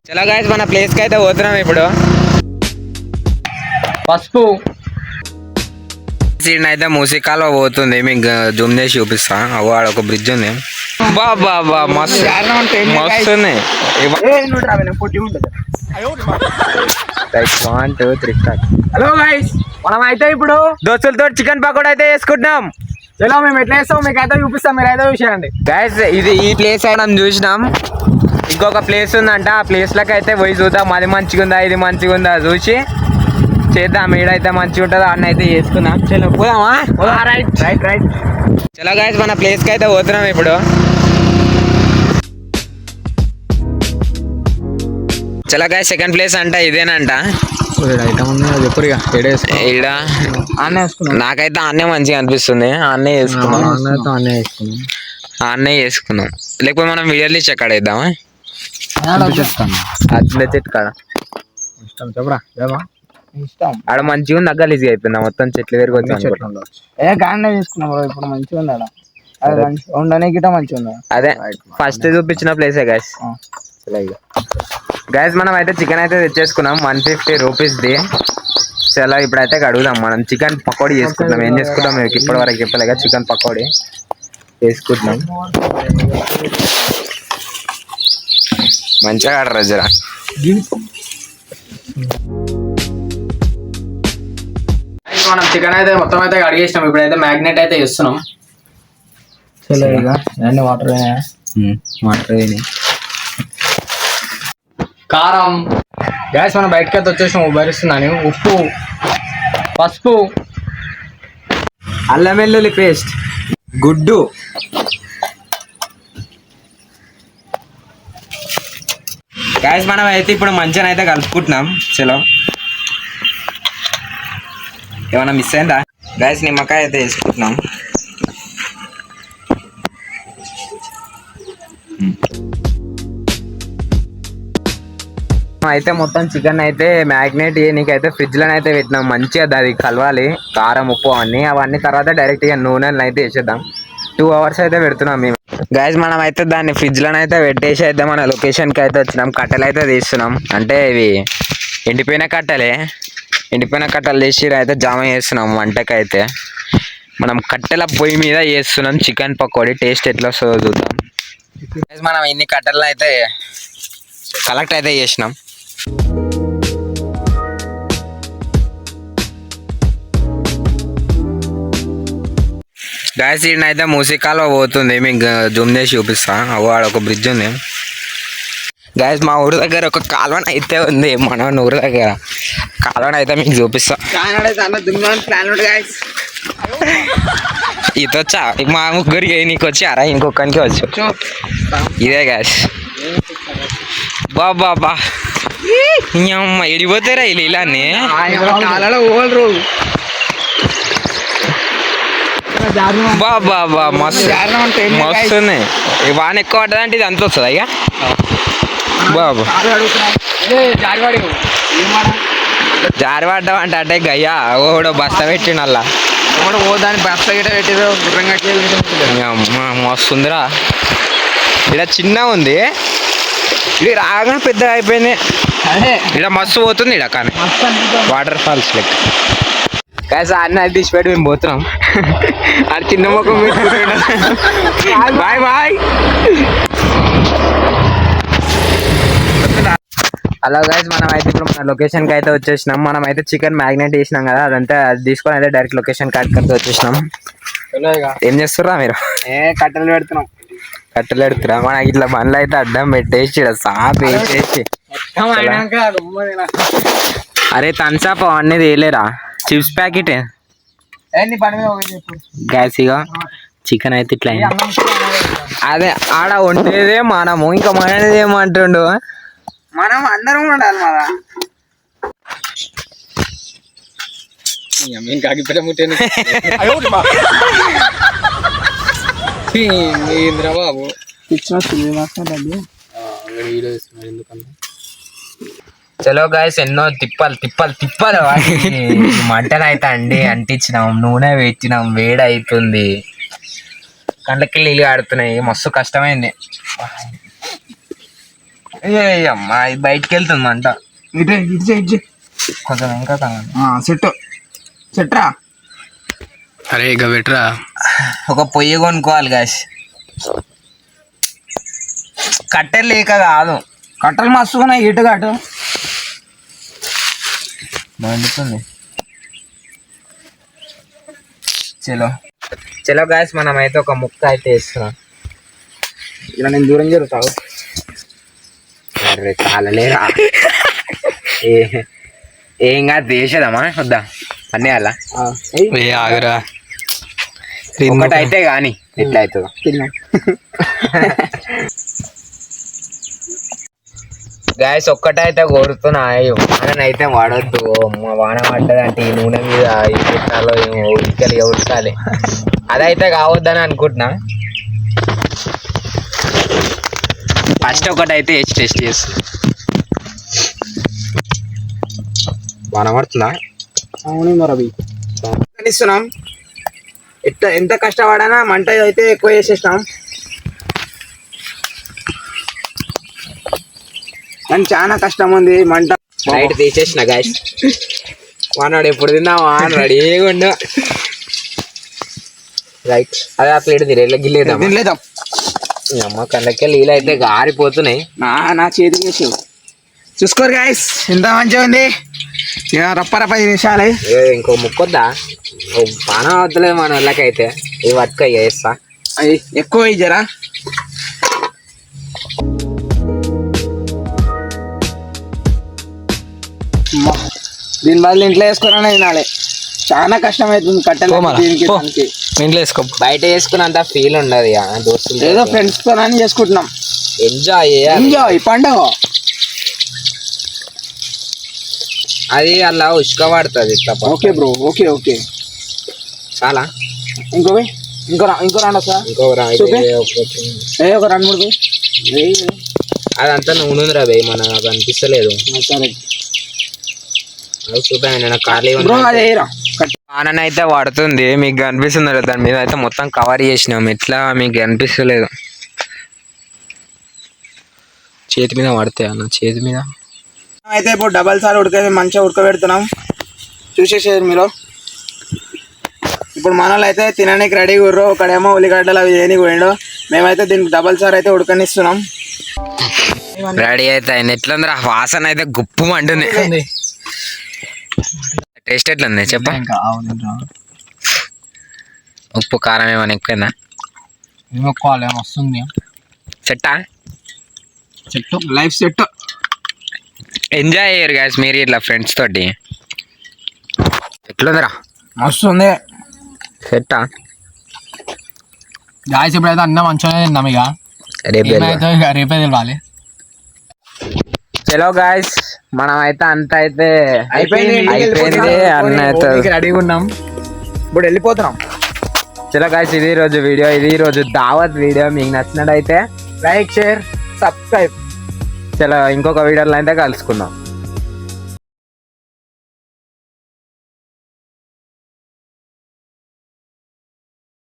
చలో గాయస్ మన ప్లేస్ కి అయితే పోతున్నాం ఇప్పుడు. పసుపు సీన్ అయితే మూసికాలో పోతుంది, మీకు జూమ్ చేసి చూపిస్తా. ఆడ ఒక బ్రిడ్జ్ ఉంది, బాబా మస్తు మస్తు ఉన్నాయి. 1 2 3 స్టార్ట్. హలో గైస్, మనం అయితే ఇప్పుడు దోస్తులతో చికెన్ పకోడా అయితే వేసుకుంటున్నాం. చలో మేము ఎట్లా వేస్తాం మీకు అయితే చూపిస్తాం, మీరు అయితే చూసేయండి. గైస్ ఈ ప్లేస్ అయితే మనం చూసినాం. ఇంకొక ప్లేస్ ఉందంట, ఆ ప్లేస్ లకి అయితే పోయి చూద్దాం. అది మంచిగా ఉందా ఇది మంచిగా ఉందా చూసి చేద్దాం. ఈడైతే మంచిగా ఉంటుందో అన్న అయితే చేసుకుందాం. చలో పోదామా? రైట్. చలో గైస్ మన ప్లేస్ కి అయితే పోతున్నాం ఇప్పుడు. చలో గైస్ సెకండ్ ప్లేస్ అంట ఇదేనంట. ఈడ నాకైతే ఆన్నే మంచిగా అనిపిస్తుంది. ఆన్నే చేసుకున్నాం. లేకపోతే మనం వీడియో తీసి ఎక్కడ వేద్దామా? అట్లా చెట్టు కాడ ఆడ మంచిగా ఉంది. దగ్గర ఈజీ అయిపోయిందా మొత్తం చెట్లు పెరిగి గానే తీసుకున్నాం ఇప్పుడు మంచిగా ఉంది. ఆడ ఉండనే గిట్ట మంచిగా ఉంది. అదే ఫస్ట్ చూపించిన ప్లేసే గైస్. గైస్ మనం అయితే చికెన్ అయితే తెచ్చేసుకున్నాం 150 రూపీస్ది. చాలా ఇప్పుడైతే అడుగుదాం. మనం చికెన్ పకోడీ చేసుకుంటాం. ఏం చేసుకుంటాం మీకు ఇప్పటి వరకు చెప్పలేక చికెన్ పకోడీ చేసుకుంటున్నాం. మంచిగా ఆడరా జరా. మనం చికెన్ అయితే మొత్తం అయితే అడిగేసినాం. ఇప్పుడైతే మ్యాగ్నేట్ అయితే చేస్తున్నాం. వాటర్ వేయని కారం గ్యాస్ మనం బయటకి అయితే వచ్చేసాం. భరిస్తున్నాను. ఉప్పు, పసుపు, అల్లం వెల్లుల్లి పేస్ట్, గుడ్డు, గ్యాస్ మనం అయితే ఇప్పుడు మంచిగా అయితే కలుపుకుంటున్నాం. చలో ఏమన్నా మిస్ అయిందా? గ్యాస్ నిమ్మకాయ అయితే వేసుకుంటున్నాం. అయితే మొత్తం చికెన్ అయితే మ్యాగ్నేట్ చేయనీకైతే ఫ్రిడ్జ్ లో అయితే పెట్టినాం. మంచిగా అది కలవాలి, కారం ఉప్పు అవన్నీ తర్వాత డైరెక్ట్ గా నూనెలు అయితే వేసేద్దాం. 2 hours అయితే పెడుతున్నాం మేము. గైస్ మనం అయితే దాన్ని ఫ్రిడ్జ్ లోనే అయితే పెట్టేసి అయితే మన లొకేషన్ కి అయితే వచ్చినాం. కట్టెలు అయితే తీస్తున్నాం. అంటే ఇవి ఎండిపోయిన కట్టెలు తీసి అయితే జామ చేస్తున్నాం. వంటకి అయితే మనం కట్టెల పొయ్యి మీద చేస్తున్నాం చికెన్ పకోడీ. టేస్ట్ ఎట్లా వస్తుందో చూద్దాం. మనం ఇన్ని కట్టెలను అయితే కలెక్ట్ అయితే చేసినాం. గ్యాస్ అయితే మూసికాలో పోతుంది, మీకు జూమ్ చేసి చూపిస్తా. ఆడ ఒక బ్రిడ్జ్ ఉంది. గ్యాస్ మా ఊరి దగ్గర ఒక కాలువన అయితే ఉంది. మన ఊరి దగ్గర కాలువన అయితే మీకు చూపిస్తా. ఇదొచ్చా మా ముగ్గురికి నీకు వచ్చారా? ఇంకొకరికి వచ్చు. ఇదే గ్యాస్. బాబా ఎడిపోతారా ఇలానే బాబా మస్తుంది. వాన ఎక్కువ పడ్డదంటే ఇది అంత వస్తుంది అయ్యా బాబు. జారిపడ్డాం అంటే అంటే గయ్యా ఓడో బస్తా పెట్టిండు అలా దాని బస్తా గిట్ట పెట్టిదో గుర్రంగా మస్తుందిరా. ఇక్కడ చిన్న ఉంది, ఇది రాగా పెద్ద అయిపోయింది. ఇక్కడ మస్తు పోతుంది. ఇక్కడ కానీ వాటర్ ఫాల్స్ లెక్క. కాదు అన్న అది తీసి పెట్టి మేము పోతున్నాం. అది చిన్న మొక్క బాయ్ బాయ్. హలో గైస్ మనం అయితే ఇప్పుడు మన లొకేషన్ కి అయితే వచ్చేసినాం. మనం అయితే చికెన్ మ్యాగ్నేట్ చేసినాం కదా, అదంతా అది తీసుకొని అయితే డైరెక్ట్ లొకేషన్ కాడికి వచ్చేసినాం. ఏం చేస్తుర్రా మీరు? కట్టెలు పెడుతున్నాం. కట్టెలు పెడుతురా? మనకి ఇట్లా బండ్లు అయితే అడ్డం పెట్టేసి సాప్ వేసేసి. అరే థమ్సప్ అవన్నీ తేలేరా? చిప్స్ ప్యాకెట్ గ్యాస్. ఇక చికెన్ అయితే ఇట్లా అదే ఆడ వండేదే మనము, ఇంకా మనది ఏమంటుండు. మనం అందరం ఉండాలి మళ్ళా. బాబు చలో గాయస్ ఎన్నో తిప్పాలి మంటలు అయితే అంటించినాం. నూనె పెట్టినాం, వేడి అవుతుంది. కండ్లకి నీళ్ళు ఆడుతున్నాయి, మస్తు కష్టమైంది. అమ్మా ఇది బయటికి వెళ్తుంది మంట. ఇటు కొంచెం ఇంకా సెట్రా. అరే ఇక పెట్టరా. ఒక పొయ్యి కొనుక్కోవాలి గాయస్. కట్టెలు లేక కాదు, కట్టలు మస్తున్నాయి. ఇటు కాటు మండుతుంది. చలో చలో గాయస్, మనం అయితే ఒక ముక్క అయితే వేస్తున్నాం. ఇలా నేను దూరం జరుగుతావు. అరే చాలలేరా. ఏం కాదు చేసేదమ్మా, వద్దా అన్నీ అలా ఆగరా. ఒకటి అయితే కానీ ఎట్లా అవుతుందో. గాయస్ ఒక్కటైతే కొడుతున్నా, వాననైతే వాడొద్దు. వాన పడ్డదంటే ఈ నూనె మీద ఈ పెట్టాలో ఉడికాలి ఉడకాలి, అదైతే కావద్దని అనుకుంటున్నా. ఫస్ట్ ఒకటైతే వేసి టెస్ట్ చేస్తుంది. వాన పడుతుందా? అవును మరి ఇస్తున్నాం. ఎంత కష్టపడానా మంట అయితే ఎక్కువ చేసేస్తాం. కానీ చాలా కష్టం ఉంది మంట. నైట్ తీసేసిన గాయస్. వానాడు ఎప్పుడు తిందామా అని రెడీగా ఉండు. రైట్ అదే ఆ ప్లేట్ గిల్లేదా? తినలేదాం. అమ్మ కళ్ళకి నీళ్ళు అయితే గారిపోతున్నాయి. నా చేతికి వేసావు. చూసుకోరు గాయస్, ఎంత మంచిగా ఉంది. ఇక రప్ప నిమిషాలే. ఇంకో ముక్కొద్దా? పానం అవుతలేదు మన వాళ్ళకైతే. ఈ వర్క్ చేస్తా అవి ఎక్కువ ఇయ్యరా. దీని బదులు ఇంట్లో వేసుకోవాలనే తినాలి. చాలా కష్టం అవుతుంది కట్టెలు. ఇంట్లో వేసుకో. బయట వేసుకున్నంత ఫీల్ ఉండదు. దోస్తులు ఏదో ఫ్రెండ్స్ తో చేసుకుంటున్నాం. ఎంజాయ్ పండుగ. అది అలా ఉసుక పడుతుంది. Okay bro, okay okay. చాలా ఇంకో రెండు వస్తా. ఒక 2-3 అదంతా నూనె ఉందిరా భయ్, మనకు అనిపిస్తలేదు. సరే వాననైతే పడుతుంది, మీకు కనిపిస్తుంది. దాని మీద అయితే మొత్తం కవర్ చేసినాం. ఎట్లా మీకు కనిపిస్తలేదు. చేతి మీద పడితే అన్న చేతి మీద అయితే ఇప్పుడు డబల్ సార్ మంచిగా ఉడకబెడుతున్నాం. చూసేసేది మీరు. ఇప్పుడు మనలో అయితే తినడానికి రెడీ కుర్రు. ఒకడేమో ఉల్లిగడ్డలు అవి చేయని పోయిండు. మేమైతే దీనికి డబల్ సార్ అయితే ఉడకనిస్తున్నాం. రెడీ అయితే ఎట్లుందిరా? వాసన అయితే గుప్పు మంటుంది. టేస్ట్ ఎట్లుంది చెప్ప? ఉప్పు కారం ఏమైనా ఎక్కువైందా? వస్తుంది. సెట్టా? Set life set. ఎంజాయ్ అయ్యారు గాయస్ మీరు ఇట్లా ఫ్రెండ్స్ తోటి. ఎట్లుందిరా? మస్తుంది. సెట్టా గాయస్? ఇప్పుడైతే అన్న మంచిగానే తిన్నాం. ఇక రేపే తెలియాలి. చలో గాయస్, మనం అయితే అంత అయితే అయిపోయింది. అన్న అయితే రెడీగా ఉన్నాం. ఇప్పుడు వెళ్ళిపోతున్నాం. చలో గాయస్, ఇది రోజు వీడియో. ఇది రోజు దావత్ వీడియో. మీకు నచ్చినట్టయితే లైక్, షేర్, సబ్స్క్రైబ్. చలో ఇంకొక వీడియోలో అయితే కలుసుకుందాం.